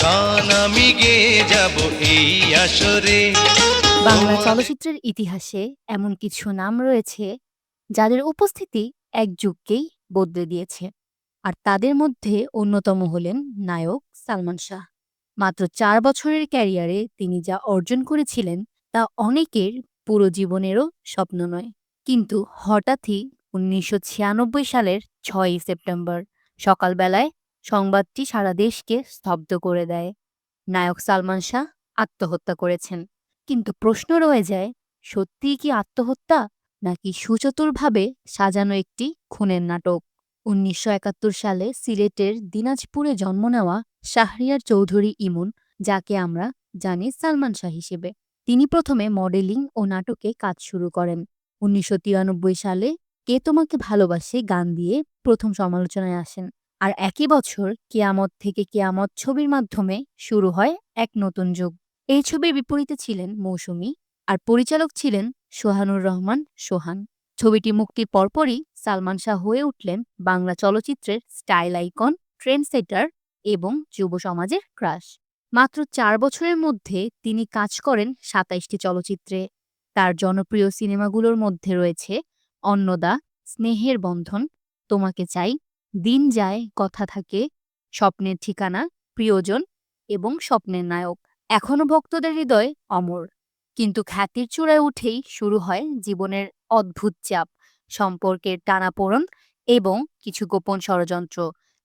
গান আমি গেয়ে যাব এই আসরে। বাংলা তোমার চলচ্চিত্রের ইতিহাসে এমন কিছু নাম রয়েছে যাদের উপস্থিতি এক যুগকেই বদলে দিয়েছে, আর তাদের মধ্যে অন্যতম হলেন নায়ক সালমান শাহ। মাত্র ৪ বছরের ক্যারিয়ারে তিনি যা অর্জন করেছিলেন তা অনেকের পুরো জীবনেরও স্বপ্ন নয়। কিন্তু হঠাৎই ১৯৯৬ সালের ৬ই সেপ্টেম্বর সকালবেলায় সংবাদটি সারা দেশকে স্তব্ধ করে দেয়। নায়ক সালমান শাহ আত্মহত্যা করেছেন। কিন্তু প্রশ্ন রয়ে যায়, সত্যিই কি আত্মহত্যা, নাকি সুচতুরভাবে সাজানো একটি খুনের নাটক? ১৯৭১ সালে সিলেটের দিনাজপুরে জন্ম নেওয়া শাহরিয়ার চৌধুরী ইমন, যাকে আমরা জানি সালমান শাহ হিসেবে, তিনি প্রথমে মডেলিং ও নাটকে কাজ শুরু করেন। ১৯৯৩ সালে কে তোমাকে ভালোবাসে গান দিয়ে প্রথম সমালোচনায় আসেন। আর একই বছর কেয়ামত থেকে কেয়ামত ছবির মাধ্যমে শুরু হয় এক নতুন যুগ। এই ছবির বিপরীতে ছিলেন মৌসুমী, আর পরিচালক ছিলেন সোহানুর রহমান সোহান। ছবিটি মুক্তির পরপরই সালমান শাহ হয়ে উঠলেন বাংলা চলচ্চিত্রের স্টাইল আইকন, ট্রেন্ড সেটার এবং যুব সমাজের ক্রাশ। মাত্র ৪ বছরের মধ্যে তিনি কাজ করেন ২৭টি চলচ্চিত্রে। তার জনপ্রিয় সিনেমাগুলোর মধ্যে রয়েছে অন্নদা, স্নেহের বন্ধন, তোমাকে চাই, দিন যায় কথা থাকে, স্বপ্নের ঠিকানা, প্রিয়জন এবং স্বপ্নের নায়ক। এখনো ভক্তদের হৃদয়ে অমর। কিন্তু খ্যাতির চূড়ায় উঠেই শুরু হয় জীবনের অদ্ভুত চাপ, সম্পর্কের টানাপোড়েন এবং কিছু গোপন ষড়যন্ত্র,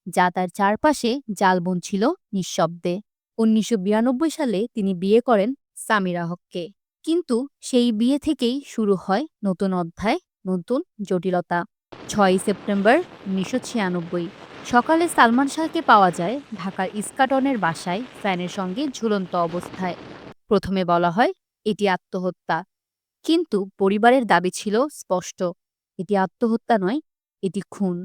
যা তার চারপাশে জাল বুনছিল নিঃশব্দে। ১৯৯২ সালে তিনি বিয়ে করেন সামিরা হককে। কিন্তু সেই বিয়ে থেকেই শুরু হয় নতুন অধ্যায়, নতুন জটিলতা। ৬ই সেপ্টেম্বর ১৯৯৬ সকালে সালমান শাহকে পাওয়া যায় ঢাকার ইস্কাটনের বাসায় ফ্যানের সঙ্গে ঝুলন্ত অবস্থায়। প্রথমে বলা হয় এটি আত্মহত্যা, কিন্তু পরিবারের দাবি ছিল স্পষ্ট, এটি আত্মহত্যা নয়, এটি খুন।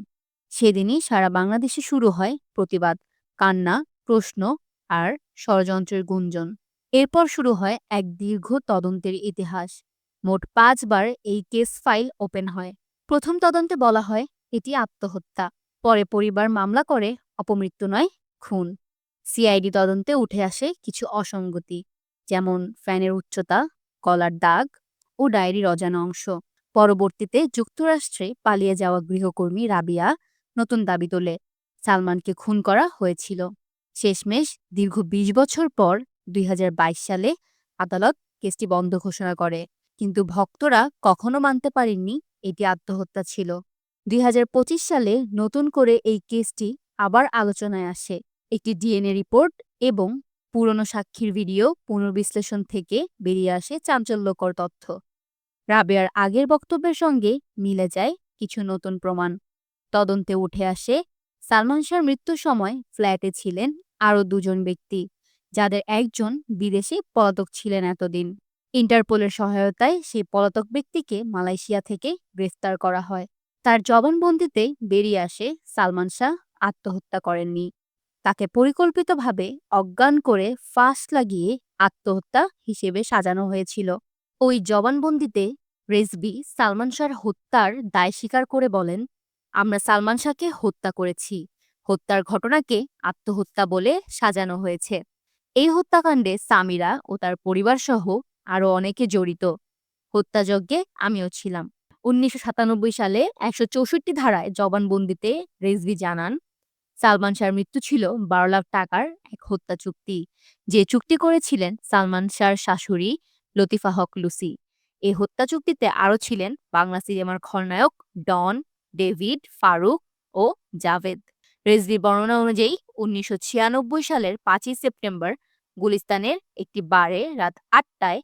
সেদিনই সারা বাংলাদেশে শুরু হয় প্রতিবাদ, কান্না, প্রশ্ন আর ষড়যন্ত্রের গুঞ্জন। এরপর শুরু হয় এক দীর্ঘ তদন্তের ইতিহাস। মোট ৫ বার এই কেস ফাইল ওপেন হয়। প্রথম তদন্তে বলা হয় এটি আত্মহত্যা। পরে পরিবার মামলা করে অপমৃত্যু নয়, খুন। সিআইডি তদন্তে উঠে আসে কিছু অসঙ্গতি, যেমন ফ্যানের উচ্চতা, গলার দাগ ও ডায়েরির অজানা অংশ। পরবর্তীতে যুক্তরাষ্ট্রে পালিয়ে যাওয়া গৃহকর্মী রাবিয়া নতুন দাবি তোলে সালমানকে খুন করা হয়েছিল। শেষমেশ দীর্ঘ ২০ বছর পর ২০২২ সালে আদালত কেসটি বন্ধ ঘোষণা করে। কিন্তু ভক্তরা কখনো মানতে পারেননি এটি আত্মহত্যা ছিল। ২০২৫ সালে নতুন করে এই কেসটি আবার আলোচনায় আসে। একটি ডিএনএ রিপোর্ট এবং পুরনো সাক্ষীর ভিডিও পুনর্বিশ্লেষণ থেকে বেরিয়ে আসে চাঞ্চল্যকর তথ্য। রাবেয়ার আগের বক্তব্যের সঙ্গে মিলে যায় কিছু নতুন প্রমাণ। তদন্তে উঠে আসে সালমান শাহর মৃত্যুর সময় ফ্ল্যাটে ছিলেন আরও ২ জন ব্যক্তি, যাদের একজন বিদেশে পলাতক ছিলেন এতদিন। ইন্টারপোলের সহায়তায় সেই পলাতক ব্যক্তিকে মালয়েশিয়া থেকে গ্রেফতার করা হয়। তার জবানবন্দিতে বেরিয়ে আসে সালমান শাহ আত্মহত্যা করেননি, তাকে পরিকল্পিতভাবে অজ্ঞান করে ফাঁস লাগিয়ে আত্মহত্যা হিসেবে সাজানো হয়েছিল। ওই জবানবন্দিতে রেজভী সালমান শাহর হত্যার দায় স্বীকার করে বলেন, আমরা সালমান শাহকে হত্যা করেছি, হত্যার ঘটনাকে আত্মহত্যা বলে সাজানো হয়েছে। এই হত্যাকাণ্ডে সামিরা ও তার পরিবারসহ আরও অনেকে জড়িত। হত্যাযজ্ঞে আমিও ছিলাম। ১৯৯৭ সালে ১৬৪ ধারায় জবানবন্দিতে রেজভী জানান, সালমান শাহর মৃত্যু ছিল ১২ লাখ টাকার এক হত্যা চুক্তি, যে চুক্তি করেছিলেন সালমান শাহর শাশুড়ি লতিফা হক লুসি। এই হত্যা চুক্তিতে আরও ছিলেন বাংলা সিনেমার খলনায়ক ডন, ডেভিড, ফারুক ও জাভেদ। রেজভির বর্ণনা অনুযায়ী ১৯৯৬ সালের ৫ই সেপ্টেম্বর গুলিস্তানের একটি বারে রাত ৮টায়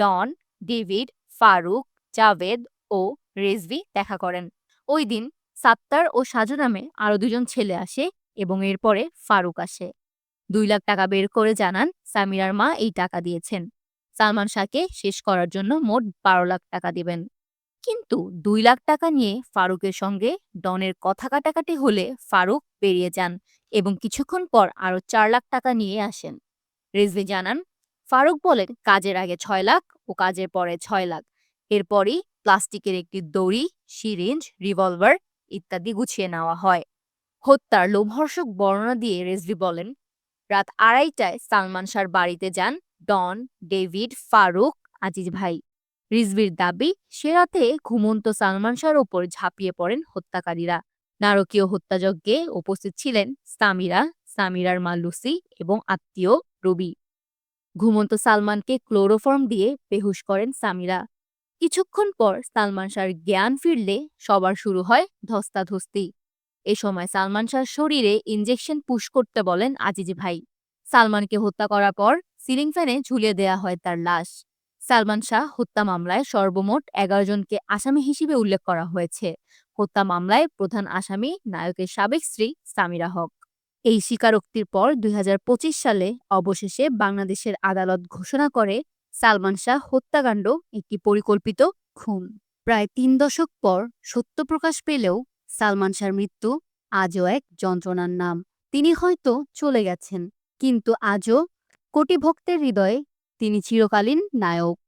ডন, ডেভিড, ফারুক, জাভেদ ও রেজভি দেখা করেন। ওই দিন সাত্তার ও সাজু নামে আরও ২ জন ছেলে আসে এবং এরপরে ফারুক আসে। ২ লাখ টাকা বের করে জানান সামিরার মা এই টাকা দিয়েছেন। সালমান শাহকে শেষ করার জন্য মোট ১২ লাখ টাকা দিবেন। কিন্তু ২ লাখ টাকা নিয়ে ফারুকের সঙ্গে ডনের কথা কাটাকাটি হলে ফারুক বেরিয়ে যান এবং কিছুক্ষণ পর আরও ৪ লাখ টাকা নিয়ে আসেন। রিজভী জানান, ফারুক বলেন কাজের আগে ৬ লাখ ও কাজের পরে ৬ লাখ। এরপরই প্লাস্টিকের একটি দড়ি, সিরিঞ্জ, রিভলভার ইত্যাদি গুছিয়ে নেওয়া হয়। হত্যার লোমহর্ষক বর্ণনা দিয়ে রেজভী বলেন, রাত 2:30টায় সালমান শাহর বাড়িতে যান ডন, ডেভিড, ফারুক, আজিজ ভাই। রিজভির দাবি, সে রাতে ঘুমন্ত সালমান শাহর ওপর ঝাঁপিয়ে পড়েন হত্যাকারীরা। নারকীয় হত্যাযজ্ঞে উপস্থিত ছিলেন সামিরা, সামিরার মা লুসি এবং আত্মীয় রবি। ঘুমন্ত সালমানকে ক্লোরোফর্ম দিয়ে বেহুশ করেন সামিরা। কিছুক্ষণ পর সালমান শাহর জ্ঞান ফিরলে সবার শুরু হয় ধস্তাধস্তি। এ সময় সালমান শাহর শরীরে ইনজেকশন পুশ করতে বলেন আজিজ ভাই। সালমানকে হত্যা করার পর সিলিং ফ্যানে ঝুলিয়ে দেয়া হয় তার লাশ। সালমান শাহ হত্যা মামলায় সর্বমোট 11 জনকে আসামি হিসেবে উল্লেখ করা হয়েছে। হত্যা মামলায় প্রধান আসামি নায়কের সাবেক স্ত্রী সামিরা হক। এই স্বীকারোক্তির পর ২০২৫ সালে অবশেষে বাংলাদেশের আদালত ঘোষণা করে সালমান শাহ হত্যাকাণ্ড একটি পরিকল্পিত খুন। প্রায় ৩ দশক পর সত্য প্রকাশ পেলেও সালমান শাহর মৃত্যু আজও এক যন্ত্রণার নাম। তিনি হয়তো চলে গেছেন, কিন্তু আজও কোটি ভক্তের হৃদয়ে তিনি চিরকালীন নায়ক।